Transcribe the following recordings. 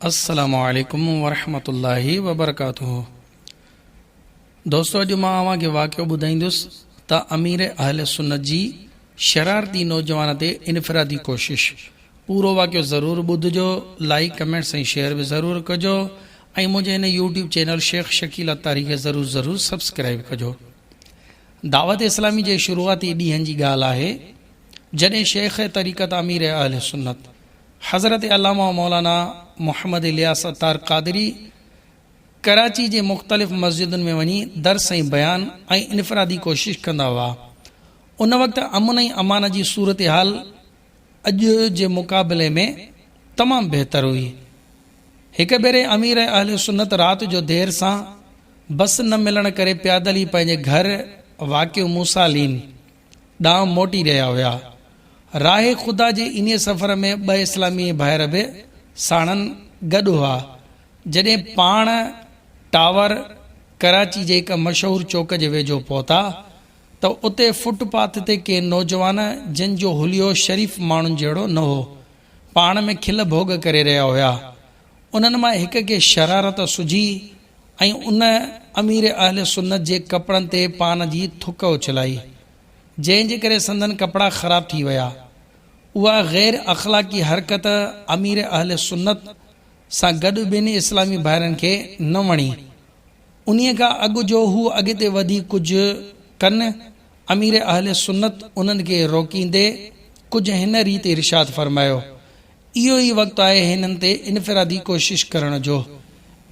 अस्सलामु अलैकुम वरहमतुल्लाहि वबरकातुहू। दोस्तों, अॼु मां अव्हांखे वाक़ियो ॿुधाईंदुसि त अमीर अहले सुन्नत जी शरारती नौजवान ते इनफरादी कोशिश। पूरो वाक़ियो ज़रूरु ॿुधिजो, लाइक कमेंट्स ऐं शेयर बि ज़रूरु कजो ऐं मुंहिंजे हिन यूट्यूब चैनल शेख शकील अतारी खे ज़रूरु सब्सक्राइब कजो। दावत इस्लामी जे शुरूआती ॾींहंनि जी ॻाल्हि आहे जॾहिं शेख तरीक़त अमीर अहले सुन्नत हज़रत अल्लामा मौलाना मोहम्मद इलियास अतार क़ादरी कराची जे मुख़्तलिफ़ मस्जिदुनि में वञी दर्स ऐं बयान ऐं इनफरादी कोशिश कंदा हुआ। उन वक़्तु अमन ऐं अमान जी सूरत हाल अॼु जे मुक़ाबले में तमामु बहितर हुई। हिकु भेरे अमीर अहले सुन्नत राति जो देर सां बस न मिलण करे पैदल ई पंहिंजे घर वाक़ियो मूसालीन ॾांहुं मोटी रहिया हुआ। राहे ख़ुदा जे इन सफ़र में ॿ इस्लामी भाइर बि साणनि गॾु हुआ। जॾहिं पाण टावर कराची जे हिकु मशहूरु चौक जे वेझो पहुता त उते फुटपाथ ते के नौजवान जिन जो हुलियो शरीफ़ माण्हुनि जहिड़ो न हो, पाण में खिल भोग करे रहिया हुआ। उन्हनि मां हिक खे शरारत सुझी ऐं उन अमीर अहले सुन्नत जे कपिड़नि ते पान जी थुक उछलाई, जंहिंजे करे संदन कपिड़ा ख़राब थी विया। उहा गैर अख़लाक़ी हरकत अमीर अहले सुन्नत सां गॾु ॿिनि इस्लामी भाइरनि खे न वणी। उन्हीअ खां अॻु जो हू अॻिते वधी कुझु कनि, अमीर अहले सुन्नत उन्हनि खे रोकींदे कुझु हिन रीति इरशाद फ़रमायो, इहो ई वक़्तु आहे हिननि ते इनफरादी कोशिश करण जो।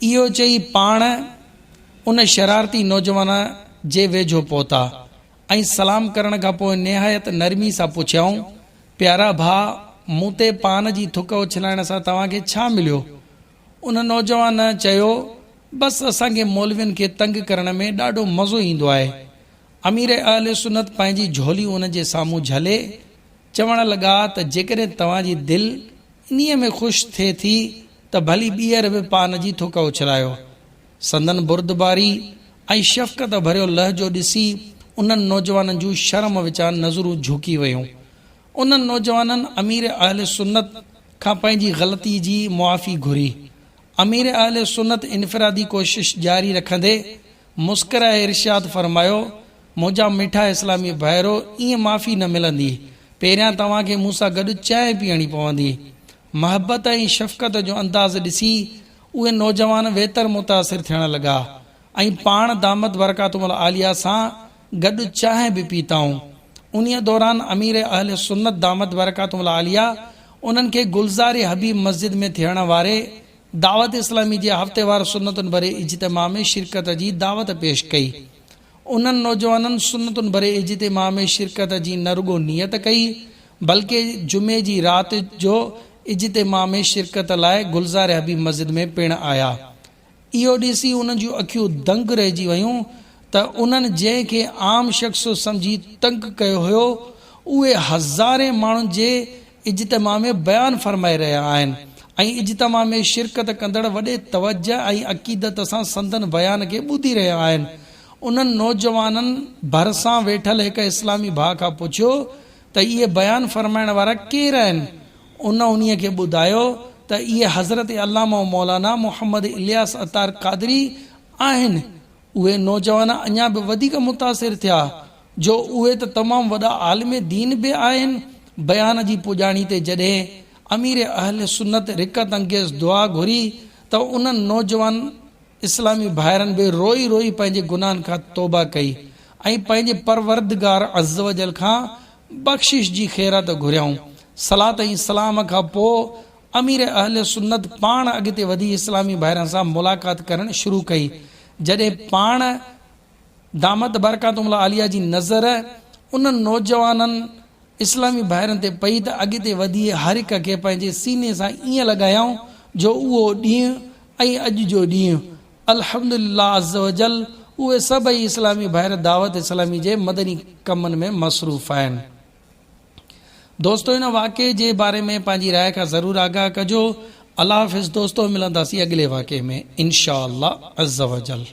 इहो चई पाण उन शरारती नौजवान जे वेझो पहुता ऐं सलाम करण खां पोइ निहायत नरमी सां पुछियऊं, प्यारा भाउ, मूं ते पान जी थुक उछलाइण सां तव्हांखे छा मिलियो? उन नौजवान चयो, बसि असांखे मौलवियुनि खे तंग करण में ॾाढो मज़ो ईंदो आहे। अमीर अहले सुन्नत पंहिंजी झोली उन जे साम्हूं झले चवण लॻा त जेकॾहिं तव्हांजी दिलि इन्हीअ में ख़ुशि थिए थी त भली ॿीहर बि पान जी थुक उछलायो। संदन बुर्दबारी ऐं शफ़क़त भरियो लहजो ॾिसी उन्हनि नौजवाननि जूं शर्म विचां नज़रूं झुकी वियूं। उन्हनि नौजवाननि अमीर अहले सुन्नत खां पंहिंजी ग़लती जी मुआफ़ी घुरी। अमीर अहले सुन्नत इनफरादी कोशिश जारी रखंदे मुस्कराए इरशाद फ़रमायो, मुंहिंजा मिठा इस्लामी भाइरो, ईअं माफ़ी न मिलंदी। पहिरियां तव्हांखे मूं सां गॾु चांहि पीअणी पवंदी। महबत ऐं शफ़क़त जो अंदाज़ ॾिसी उहे नौजवान वेतर मुतासिर थियण लॻा ऐं पाण दामद बरकातुल आलिया सां गॾु चांहि बि पीताऊं। उन्हीअ दौरान अमीर अहले सुन्नत दामद बरकातुल आलिया उन्हनि खे गुलज़ार हबीब मस्जिद में थियण वारे दावत इस्लामी जे हफ़्तेवार सुन्नतुनि भरे इज्तिमा में शिरकत जी दावत पेश कई। उन्हनि नौजवाननि सुन्नतुनि भरे इज्तिमा में शिरकत जी न रुगो नियत कई, बल्कि जुमे जी राति जो इज्तिमा में शिरकत लाइ गुलज़ार हबीब मस्जिद में पिण आया। इहो ॾिसी उन्हनि जूं अखियूं दंग रहिजी वयूं त उन्हनि जंहिंखे आम शख़्स सम्झी तंग कयो हुयो, उहे हज़ारे माण्हुनि जे इज्तिमा में बयानु फ़रमाए रहिया आहिनि ऐं इज्तिमा में शिरकत कंदड़ वॾे तवज्जो ऐं अक़ीदत सां संदन बयान खे ॿुधी रहिया आहिनि। उन्हनि नौजवाननि भरिसां वेठल हिकु इस्लामी भाउ खां पुछियो त इहे बयानु फ़रमाइण वारा केरु आहिनि? उन्हीअ खे ॿुधायो त इहे हज़रत अल्लामा मौलाना मोहम्मद इलियास अतार क़ादरी आहिनि। उहे नौजवान अञा बि वधीक मुतासिर थिया जो उहे त तमामु वॾा आलिम दीन बि आहिनि। बयान जी पुॼाणी ते जॾहिं अमीर अहले सुन्नत रिकत अंगेज़ दुआ घुरी त उन्हनि नौजवान इस्लामी भाइरनि बि रोई रोई पंहिंजे गुनाहनि खां तौबा कई ऐं पंहिंजे परवरदिगार अज़्ज़ व जल खां बख़्शिश जी ख़ैरात घुरियाऊं। सलात ऐं सलाम खां पोइ अमीर अहले सुन्नत पाण अॻिते वधी इस्लामी भाइरनि सां मुलाक़ात करणु शुरू कई। जॾहिं पाण दामद बरकातुल आलिया जी नज़र उन्हनि नौजवाननि इस्लामी भाइरनि ते पई त अॻिते वधी हर हिक खे पंहिंजे सीने सां ईअं लॻायऊं जो उहो ॾींहुं ऐं अॼु जो ॾींहुं अल्हम्दुलिल्लाह अज़्ज़ व जल उहे सभई इस्लामी भाइर दावत इस्लामी जे मदनी कमनि में मसरूफ़ आहिनि। दोस्तों, इन वाक़े जे बारे में पंहिंजी राय खां ज़रूरु आगाह कजो। अल्लाह हाफ़िज़ दोस्तों, मिलंदासीं अॻिले वाक़े में इंशा अल्लाह अज़्ज़ व जल।